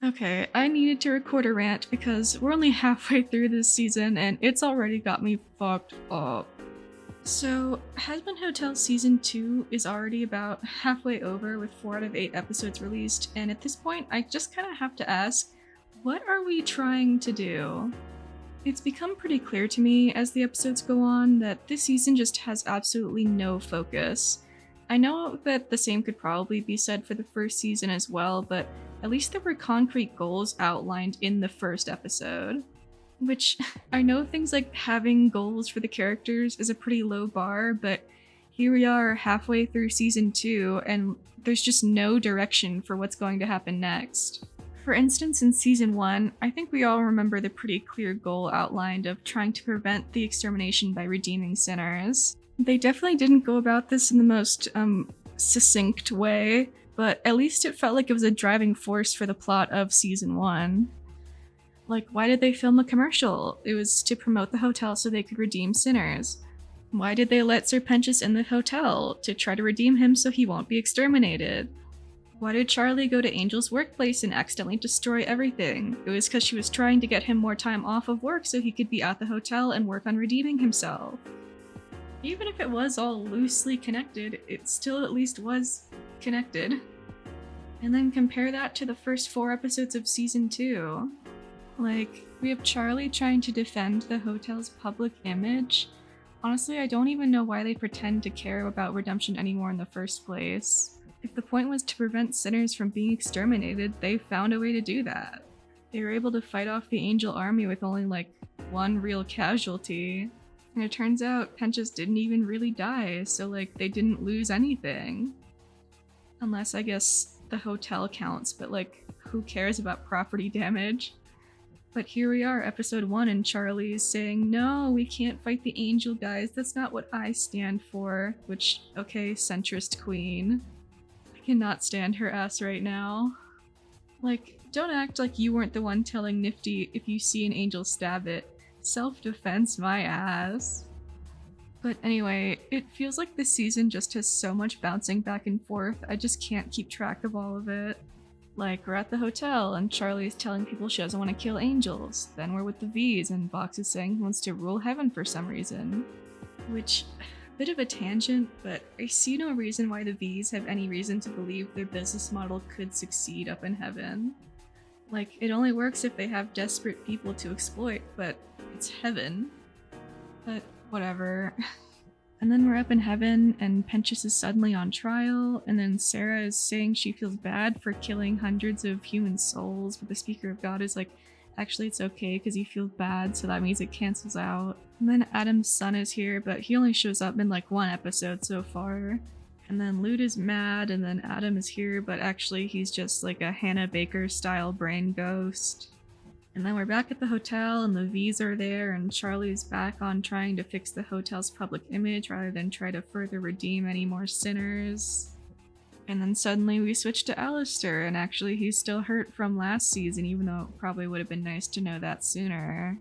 Okay, I needed to record a rant because we're only halfway through this season and it's already got me fucked up. So, Hazbin Hotel Season 2 is already about halfway over with 4 out of 8 episodes released, and at this point, I just kind of have to ask, what are we trying to do? It's become pretty clear to me as the episodes go on that this season just has absolutely no focus. I know that the same could probably be said for the first season as well, but at least there were concrete goals outlined in the first episode. Which, I know things like having goals for the characters is a pretty low bar, but here we are halfway through season 2, and there's just no direction for what's going to happen next. For instance, in season 1, I think we all remember the pretty clear goal outlined of trying to prevent the extermination by redeeming sinners. They definitely didn't go about this in the most succinct way, but at least it felt like it was a driving force for the plot of season 1. Like, why did they film a commercial? It was to promote the hotel so they could redeem sinners. Why did they let Sir Pentious in the hotel? To try to redeem him so he won't be exterminated. Why did Charlie go to Angel's workplace and accidentally destroy everything? It was because she was trying to get him more time off of work so he could be at the hotel and work on redeeming himself. Even if it was all loosely connected, it still at least was connected. And then compare that to the first 4 episodes of season 2. Like, we have Charlie trying to defend the hotel's public image. Honestly, I don't even know why they pretend to care about redemption anymore in the first place. If the point was to prevent sinners from being exterminated, they found a way to do that. They were able to fight off the Angel army with only like 1 real casualty. And it turns out Pentious didn't even really die, so like they didn't lose anything. Unless I guess the hotel counts, but like who cares about property damage? But here we are, episode 1, and Charlie is saying, no, we can't fight the Angel guys, that's not what I stand for. Which, okay, centrist queen. I cannot stand her ass right now. Like, don't act like you weren't the one telling Nifty if you see an angel stab it. Self-defense my ass. But anyway, it feels like this season just has so much bouncing back and forth, I just can't keep track of all of it. Like, we're at the hotel, and Charlie's telling people she doesn't want to kill angels. Then we're with the V's, and Vox is saying he wants to rule heaven for some reason. Which, bit of a tangent, but I see no reason why the V's have any reason to believe their business model could succeed up in heaven. Like, it only works if they have desperate people to exploit, but it's heaven. But whatever. And then we're up in heaven, and Pentious is suddenly on trial, and then Sarah is saying she feels bad for killing hundreds of human souls, but the Speaker of God is like, actually it's okay because you feel bad, so that means it cancels out. And then Adam's son is here, but he only shows up in like 1 episode so far. And then Lute is mad, and then Adam is here, but actually he's just like a Hannah Baker style brain ghost. And then we're back at the hotel, and the V's are there, and Charlie's back on trying to fix the hotel's public image rather than try to further redeem any more sinners. And then suddenly we switch to Alistair, and actually he's still hurt from last season, even though it probably would have been nice to know that sooner.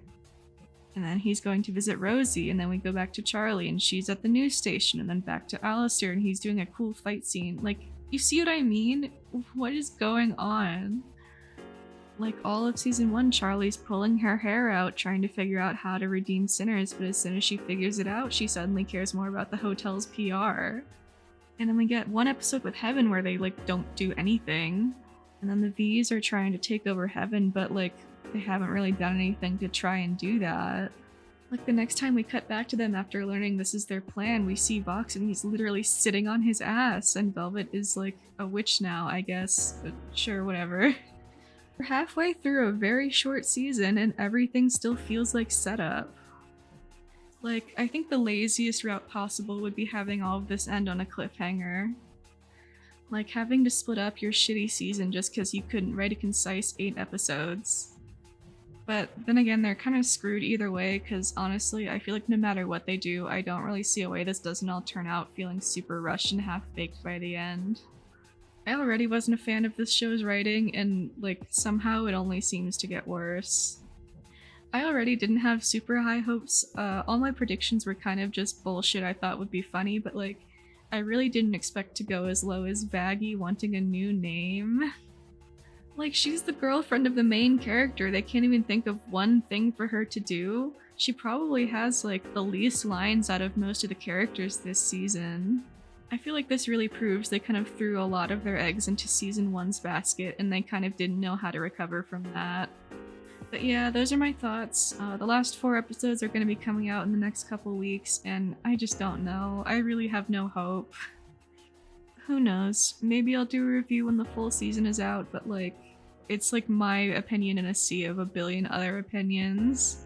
And then he's going to visit Rosie, and then we go back to Charlie, and she's at the news station, and then back to Alistair, and he's doing a cool fight scene. Like, you see what I mean? What is going on? Like, all of season 1, Charlie's pulling her hair out trying to figure out how to redeem sinners, but as soon as she figures it out, she suddenly cares more about the hotel's PR. And then we get 1 episode with Heaven where they, like, don't do anything. And then the V's are trying to take over Heaven, but, like, they haven't really done anything to try and do that. Like, the next time we cut back to them after learning this is their plan, we see Vox and he's literally sitting on his ass, and Velvet is, like, a witch now, I guess. But sure, whatever. We're halfway through a very short season and everything still feels like setup. Like, I think the laziest route possible would be having all of this end on a cliffhanger. Like, having to split up your shitty season just because you couldn't write a concise 8 episodes. But then again, they're kind of screwed either way, because honestly, I feel like no matter what they do, I don't really see a way this doesn't all turn out feeling super rushed and half-baked by the end. I already wasn't a fan of this show's writing, and like somehow it only seems to get worse. I already didn't have super high hopes. All my predictions were kind of just bullshit I thought would be funny, but like I really didn't expect to go as low as Vaggie wanting a new name. Like, she's the girlfriend of the main character. They can't even think of one thing for her to do. She probably has, like, the least lines out of most of the characters this season. I feel like this really proves they kind of threw a lot of their eggs into season one's basket and they kind of didn't know how to recover from that. But yeah, those are my thoughts. The last 4 episodes are going to be coming out in the next couple weeks, and I just don't know. I really have no hope. Who knows? Maybe I'll do a review when the full season is out, but like, it's like my opinion in a sea of a billion other opinions.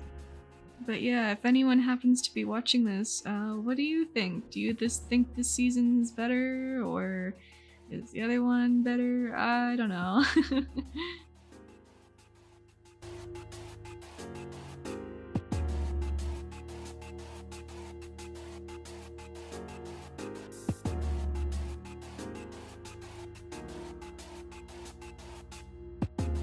But yeah, if anyone happens to be watching this, what do you think? Do you just think this season's better, or is the other one better? I don't know.